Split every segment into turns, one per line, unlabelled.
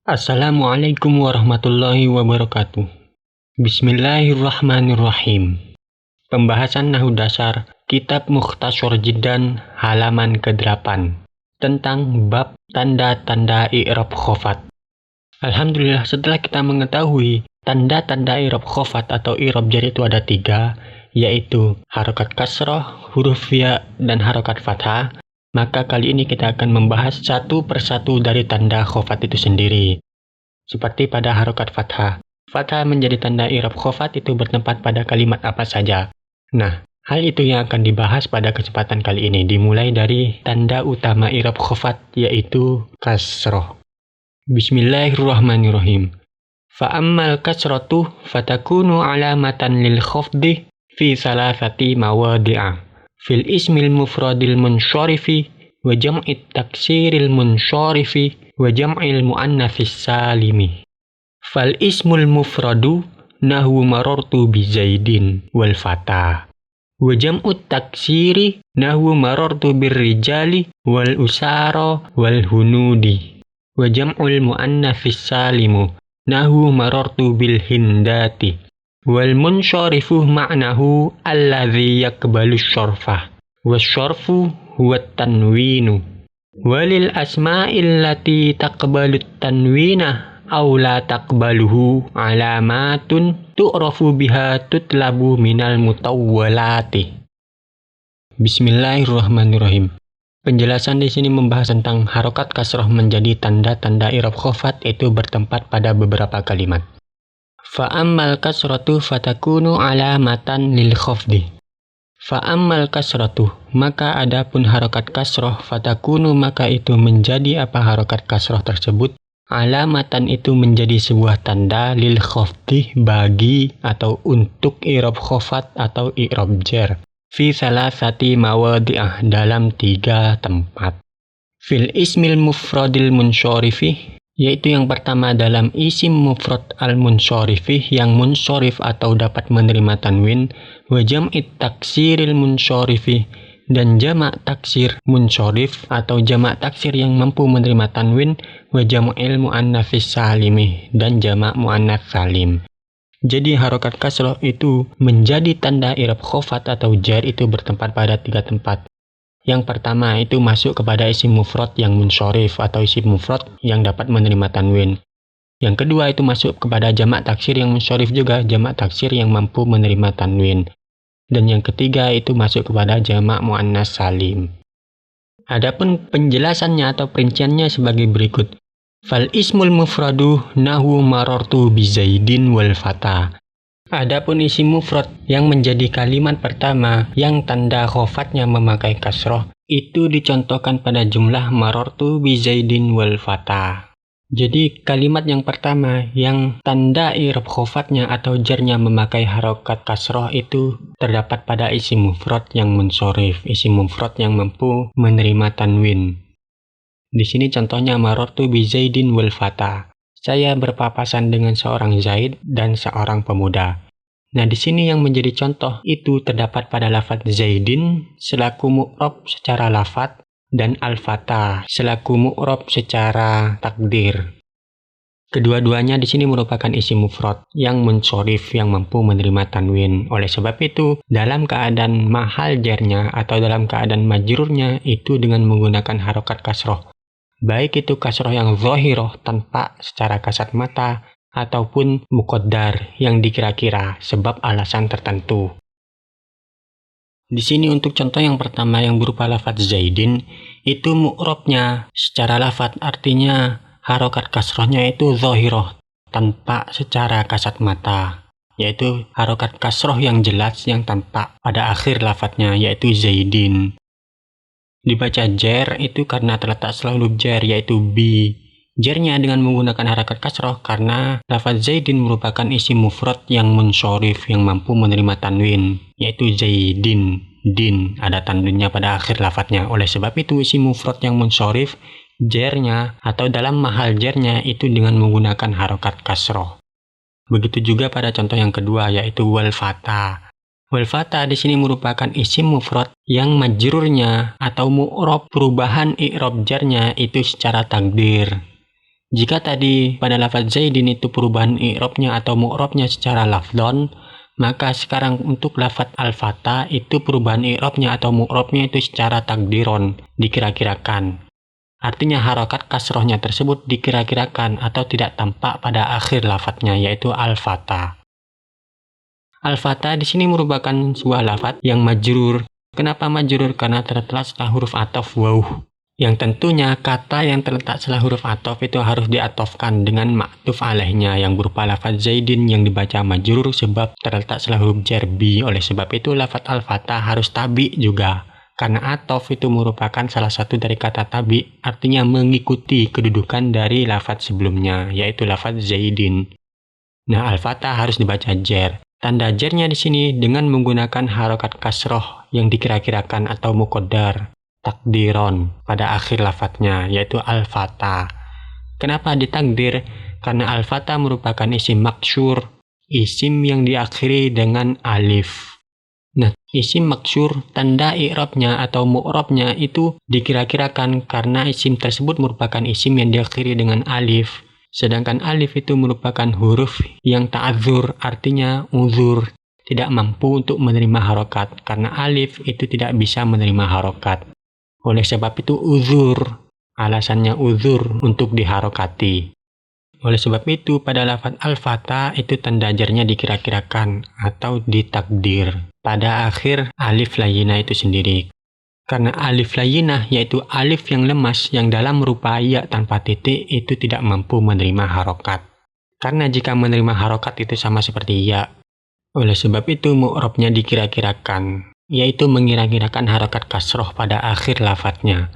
Assalamualaikum warahmatullahi wabarakatuh. Bismillahirrahmanirrahim. Pembahasan Nahwu Dasar Kitab Mukhtasar Jiddan halaman ke-8 tentang bab tanda-tanda i'rab khofat. Alhamdulillah, setelah kita mengetahui tanda-tanda i'rab khofat atau i'rab jar itu ada 3, yaitu harokat kasrah, huruf ya, dan harokat fathah, maka kali ini kita akan membahas satu persatu dari tanda khofat itu sendiri. Seperti pada harokat fathah. Fathah menjadi tanda i'rab khofat itu bertempat pada kalimat apa saja. Nah, hal itu yang akan dibahas pada kesempatan kali ini, dimulai dari tanda utama i'rab khofat, yaitu kasroh. Bismillahirrahmanirrahim. Fa'ammal kasratu fatakunu alamatan lil khofdi fi salasati mawadi'ah. Fil ismil mufradil munsyarifi wa jam'it taksiril munsyarifi wa jam'il muannatsis salimi. Fal ismul mufradu nahwu marartu bi zaidin wal fata. Wa jam'ut taksiri nahwu marartu bir rijali wal usara wal hunudi. Wa jam'ul muannatsis salimu nahwu marartu bil hindati. Wal munsyarifu ma'nahu alladhi yakbalu syarfah. Wasyarfu huwa tanwinu. Walil asma'il lati taqbalu tanwinah aw la taqbaluhu alamatun tu'rafu biha tutlabu minal mutawwalati. Bismillahirrahmanirrahim. Penjelasan di sini membahas tentang harokat kasroh menjadi tanda-tanda i'rab khofat, itu bertempat pada beberapa kalimat. Fa'ammal kasratu fatakunu alamatan lil khofdi. Fa'ammal kasratu, maka adapun harokat kasroh, fatakunu, maka itu menjadi apa harokat kasroh tersebut? Alamatan, itu menjadi sebuah tanda lil khofdi, bagi atau untuk i'rab khofat atau i'rab jar. Fi salasati mawadi'ah, dalam 3 tempat. Fil ismil mufradil munsyarifi, yaitu yang pertama dalam isim mufrad al-munsyarifih yang munsyarif atau dapat menerima tanwin, wa jam'it taksiril munsyarifih, dan jamak taksir munsyarif atau jamak taksir yang mampu menerima tanwin, wa jam'il muannatsis salimi, dan jamak muannats salim. Jadi harokat kasroh itu menjadi tanda i'rab khofat atau jar itu bertempat pada 3 tempat. Yang pertama itu masuk kepada isim mufrad yang munsyarif atau isim mufrad yang dapat menerima tanwin. Yang kedua itu masuk kepada jamak taksir yang munsyarif juga, jamak taksir yang mampu menerima tanwin. Dan yang ketiga itu masuk kepada jamak muannats salim. Adapun penjelasannya atau perinciannya sebagai berikut. Fal ismul mufradu nahwu marartu bi zaidin wal fata. Adapun isim mufrad yang menjadi kalimat pertama yang tanda khofatnya memakai kasroh, itu dicontohkan pada jumlah marartu bi zaidin wal fata. Jadi kalimat yang pertama yang tanda i'rab khofatnya atau jarnya memakai harokat kasroh itu terdapat pada isim mufrad yang munsyarif, isim mufrad yang mampu menerima tanwin. Di sini contohnya marartu bi zaidin wal fata. Saya berpapasan dengan seorang Zaid dan seorang pemuda. Nah, di sini yang menjadi contoh itu terdapat pada lafaz Zaidin selaku mu'rab secara lafaz dan al-fata selaku mu'rab secara takdir. Kedua-duanya di sini merupakan isim mufrad yang munsyarif yang mampu menerima tanwin. Oleh sebab itu, dalam keadaan mahal jarnya atau dalam keadaan majrurnya itu dengan menggunakan harokat kasroh. Baik itu kasroh yang zahiroh tanpa secara kasat mata ataupun muqaddar yang dikira-kira sebab alasan tertentu. Di sini untuk contoh yang pertama yang berupa lafaz zaidin, itu mu'rabnya secara lafaz artinya harokat kasrohnya itu zahiroh tanpa secara kasat mata, yaitu harokat kasroh yang jelas yang tampak pada akhir lafaznya, yaitu zaidin. Dibaca jar itu karena terletak setelah huruf jar, yaitu bi. Jarnya dengan menggunakan harokat kasroh karena lafaz zaidin merupakan isim mufrad yang munsyarif yang mampu menerima tanwin, yaitu zaidin, din, ada tanwinnya pada akhir lafaznya. Oleh sebab itu isim mufrad yang munsyarif, jarnya atau dalam mahal jarnya itu dengan menggunakan harokat kasroh. Begitu juga pada contoh yang kedua, yaitu wal fata. Wal fata di sini merupakan isim mufrad yang majrurnya atau mu'rab perubahan i'rab jarnya itu secara takdir. Jika tadi pada lafaz Zaidin itu perubahan i'rabnya atau mu'rabnya secara lafdhon, maka sekarang untuk lafaz al-fata itu perubahan i'rabnya atau mu'rabnya itu secara takdiron, dikira-kirakan. Artinya harokat kasrohnya tersebut dikira-kirakan atau tidak tampak pada akhir lafadznya, yaitu al-fata. Al-fata di sini merupakan sebuah lafadz yang majrur. Kenapa majrur? Karena terletak setelah huruf ataf waw. Yang tentunya kata yang terletak setelah huruf ataf itu harus diatofkan dengan ma'tuf alaihnya yang berupa lafadz Zaidin yang dibaca majrur sebab terletak setelah huruf jar bi. Oleh sebab itu lafadz al-fata harus tabi juga. Karena atof itu merupakan salah satu dari kata tabi, artinya mengikuti kedudukan dari lafadz sebelumnya, yaitu lafadz Zaidin. Nah, al-fata harus dibaca jar. Tanda jarnya di sini dengan menggunakan harokat kasroh yang dikira-kirakan atau muqaddar, takdiron pada akhir lafadznya, yaitu al-fata. Kenapa ditakdir? Karena al-fata merupakan isim maksyur, isim yang diakhiri dengan alif. Nah, isim maksyur, tanda i'rabnya atau mu'rabnya itu dikira-kirakan karena isim tersebut merupakan isim yang diakhiri dengan alif. Sedangkan alif itu merupakan huruf yang ta'adzur, artinya uzur, tidak mampu untuk menerima harokat, karena alif itu tidak bisa menerima harokat. Oleh sebab itu uzur, alasannya uzur untuk diharokati. Oleh sebab itu pada lafaz al-fata itu tanda jarnya dikira-kirakan atau ditakdir pada akhir alif layyinah itu sendiri. Karena alif layyinah yaitu alif yang lemas yang dalam rupa ya tanpa titik itu tidak mampu menerima harokat. Karena jika menerima harokat itu sama seperti ya. Oleh sebab itu mu'rabnya dikira-kirakan, yaitu mengira-kirakan harokat kasroh pada akhir lafadznya.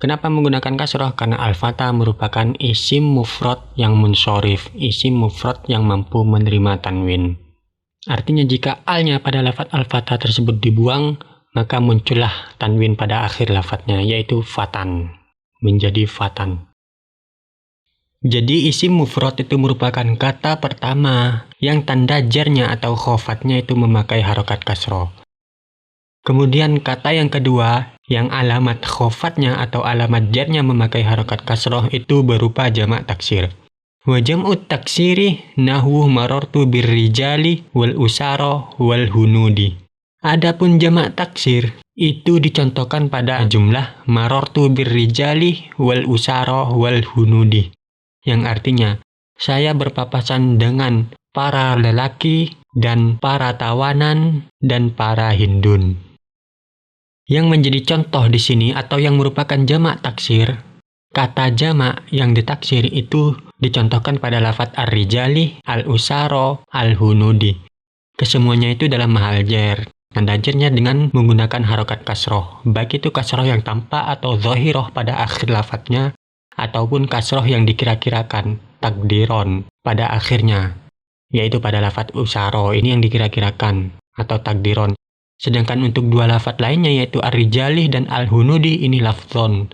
Kenapa menggunakan kasroh? Karena al-fata merupakan isim mufrad yang munsorif, isim mufrad yang mampu menerima tanwin. Artinya jika alnya pada lafadz al-fata tersebut dibuang, maka muncullah tanwin pada akhir lafadznya, yaitu fatan, menjadi fatan. Jadi isim mufrad itu merupakan kata pertama yang tanda jarnya atau khofatnya itu memakai harokat kasroh. Kemudian kata yang kedua yang alamat khofatnya atau alamat jarnya memakai harokat kasroh itu berupa jamak taksir. Wa jam'ut taksiri nahwu marartu birrijali wal usara wal hunudi. Adapun jamak taksir itu dicontohkan pada jumlah marartu birrijali wal usara wal hunudi, yang artinya saya berpapasan dengan para lelaki dan para tawanan dan para hindun. Yang menjadi contoh di sini atau yang merupakan jamak taksir, kata jamak yang ditaksir itu dicontohkan pada lafadz ar-rijali, al-usara, al-hunudi. Kesemuanya itu dalam mahal jar. Tanda jarnya dengan menggunakan harokat kasroh, baik itu kasroh yang tampak atau zohiroh pada akhir lafadznya, ataupun kasroh yang dikira-kirakan, takdiron, pada akhirnya, yaitu pada lafadz usaro, ini yang dikira-kirakan, atau takdiron. Sedangkan untuk dua lafadz lainnya yaitu ar-rijali dan al-hunudi ini lafzon.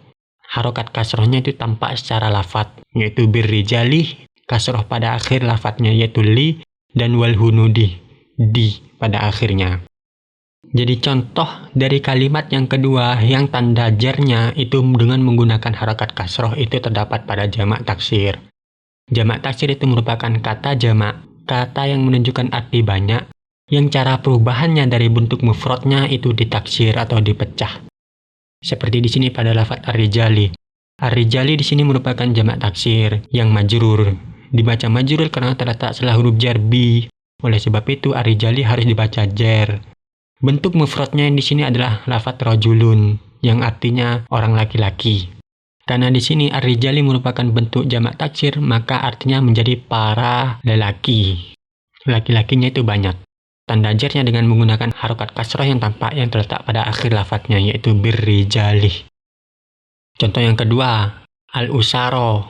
Harokat kasrohnya itu tampak secara lafadz, yaitu birrijali, kasroh pada akhir lafadznya yaitu li, dan wal-hunudi, di pada akhirnya. Jadi contoh dari kalimat yang kedua yang tanda jarnya itu dengan menggunakan harokat kasroh itu terdapat pada jamak taksir. Jamak taksir itu merupakan kata jamak, kata yang menunjukkan arti banyak, yang cara perubahannya dari bentuk mufradnya itu ditaksir atau dipecah. Seperti di sini pada lafadz ar-rijali. Ar-rijali di sini merupakan jamak taksir yang majrur. Dibaca majrur karena terletak setelah huruf jar bi. Oleh sebab itu ar-rijali harus dibaca jar. Bentuk mufradnya di sini adalah lafadz rajulun yang artinya orang laki-laki. Karena di sini ar-rijali merupakan bentuk jamak taksir, maka artinya menjadi para lelaki. Laki-lakinya itu banyak. Tanda jarnya dengan menggunakan harokat kasroh yang tampak yang terletak pada akhir lafadznya yaitu birrijali. Contoh yang kedua, al-usaro.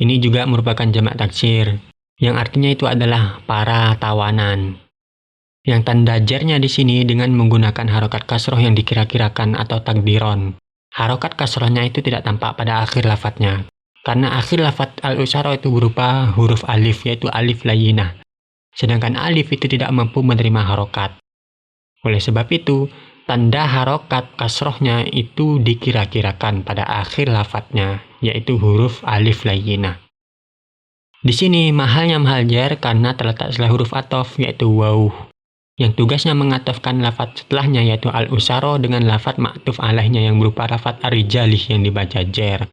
Ini juga merupakan jamak taksir yang artinya itu adalah para tawanan. Yang tanda jarnya di sini dengan menggunakan harokat kasroh yang dikira-kirakan atau takdiron. Harokat kasrohnya itu tidak tampak pada akhir lafadznya. Karena akhir lafadz al-usara itu berupa huruf alif, yaitu alif layyinah. Sedangkan alif itu tidak mampu menerima harokat. Oleh sebab itu, tanda harokat kasrohnya itu dikira-kirakan pada akhir lafadznya, yaitu huruf alif layyinah. Di sini mahalnya mahal jar karena terletak setelah huruf ataf, yaitu waw, yang tugasnya mengatafkan lafadz setelahnya, yaitu al-usaro, dengan lafadz ma'tuf alaihnya yang berupa lafadz ar-rijalih yang dibaca jar.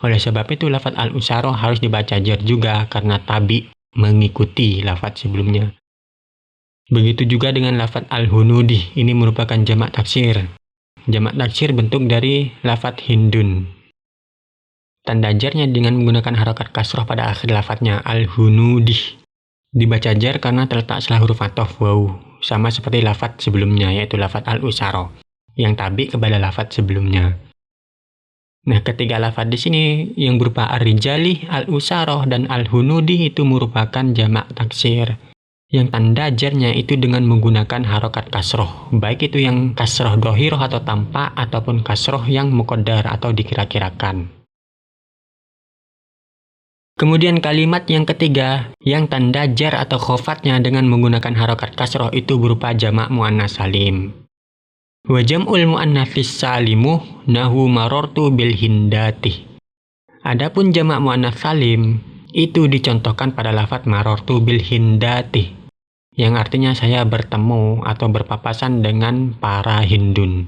Oleh sebab itu lafadz al-usaro harus dibaca jar juga karena tabi mengikuti lafadz sebelumnya. Begitu juga dengan lafadz al-hunudi, ini merupakan jamak taksir. Jamak taksir bentuk dari lafadz hindun. Tanda jarnya dengan menggunakan harokat kasroh pada akhir lafadznya, al-hunudi. Dibaca jar karena terletak setelah huruf ataf waw, sama seperti lafadz sebelumnya, yaitu lafadz al-usaro, yang tabi kepada lafadz sebelumnya. Nah, ketiga lafadz di sini yang berupa ar-rijali, al-usaro, dan al-hunudi itu merupakan jamak taksir. Yang tanda jarnya itu dengan menggunakan harokat kasroh, baik itu yang kasroh dohiroh atau tampak, ataupun kasroh yang muqaddar atau dikira-kirakan. Kemudian kalimat yang ketiga, yang tanda jar atau khofatnya dengan menggunakan harokat kasroh itu berupa jamak muannas salim. Wa jam'ul muannatsis salimu nahu marortu bil hindati. Adapun jamak muannas salim itu dicontohkan pada lafadz marortu bil hindati, yang artinya saya bertemu atau berpapasan dengan para hindun.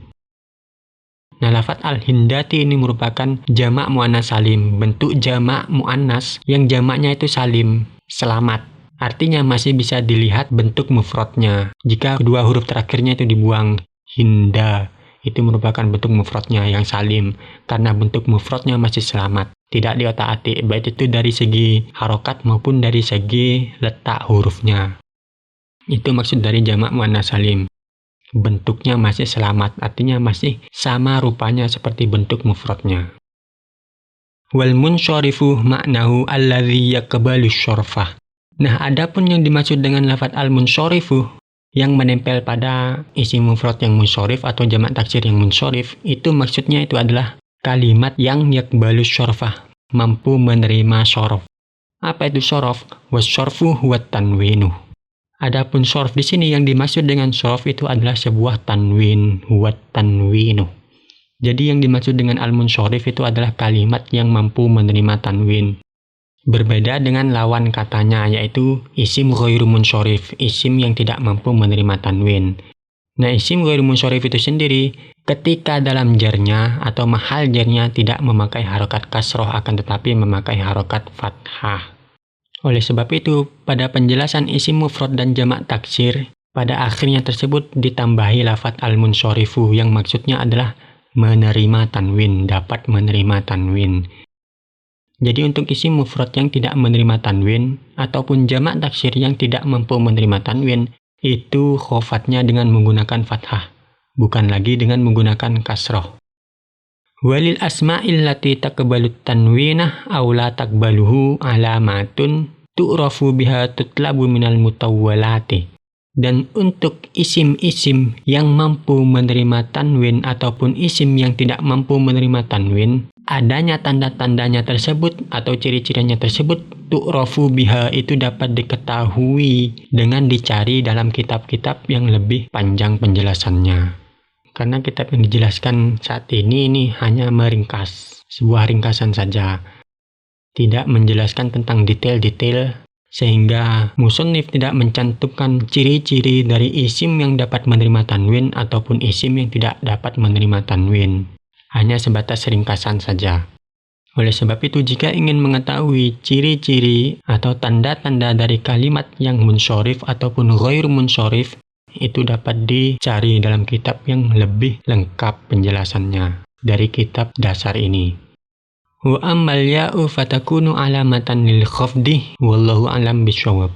Nah, lafadz al-hindati ini merupakan jamak muannas salim, bentuk jamak muannas yang jamaknya itu salim, selamat. Artinya masih bisa dilihat bentuk mufradnya. Jika kedua huruf terakhirnya itu dibuang, hinda, itu merupakan bentuk mufradnya yang salim, karena bentuk mufradnya masih selamat, tidak diotak-atik, baik itu dari segi harokat maupun dari segi letak hurufnya. Itu maksud dari jamak muannas salim. Bentuknya masih selamat, artinya masih sama rupanya seperti bentuk mufradnya. Wal munsyarifu maknahu alladhi yaqbalu syarfah. Nah, adapun yang dimaksud dengan lafadz al-munsyarifu yang menempel pada isim mufrad yang munsyarif atau jamak taksir yang munsyarif, itu maksudnya itu adalah kalimat yang yaqbalu syarfah, mampu menerima syaraf. Apa itu syaraf? Wasyarfu huwa tanwinu. Adapun syaraf di sini yang dimaksud dengan syaraf itu adalah sebuah tanwin, huwa tanwinu. Jadi yang dimaksud dengan al-munsyarif itu adalah kalimat yang mampu menerima tanwin. Berbeda dengan lawan katanya, yaitu isim ghairu munsyarif, isim yang tidak mampu menerima tanwin. Nah, isim ghairu munsyarif itu sendiri ketika dalam jarnya atau mahal jarnya tidak memakai harokat kasroh, akan tetapi memakai harokat fathah. Oleh sebab itu, pada penjelasan isim mufrad dan jamak taksir, pada akhirnya tersebut ditambahi lafadz al-munsyarifu yang maksudnya adalah menerima tanwin, dapat menerima tanwin. Jadi untuk isim mufrad yang tidak menerima tanwin ataupun jamak taksir yang tidak mampu menerima tanwin, itu khofatnya dengan menggunakan fathah, bukan lagi dengan menggunakan kasroh. Walil asma'il lati taqbalut tanwinah aw la taqbaluhu alamatun tu'rafu biha tutlabu minal mutawwalati. Dan untuk isim-isim yang mampu menerima tanwin ataupun isim yang tidak mampu menerima tanwin, adanya tanda-tandanya tersebut atau ciri-cirinya tersebut, tu'rafu biha, itu dapat diketahui dengan dicari dalam kitab-kitab yang lebih panjang penjelasannya. Karena kitab yang dijelaskan saat ini hanya meringkas, sebuah ringkasan saja. Tidak menjelaskan tentang detail-detail, sehingga musannif tidak mencantumkan ciri-ciri dari isim yang dapat menerima tanwin ataupun isim yang tidak dapat menerima tanwin. Hanya sebatas ringkasan saja. Oleh sebab itu, jika ingin mengetahui ciri-ciri atau tanda-tanda dari kalimat yang munsyarif ataupun ghairu munsyarif, itu dapat dicari dalam kitab yang lebih lengkap penjelasannya dari kitab dasar ini. Wa ammal ya'u fatakunu alamatan lil khafdi wallahu alam bishawab.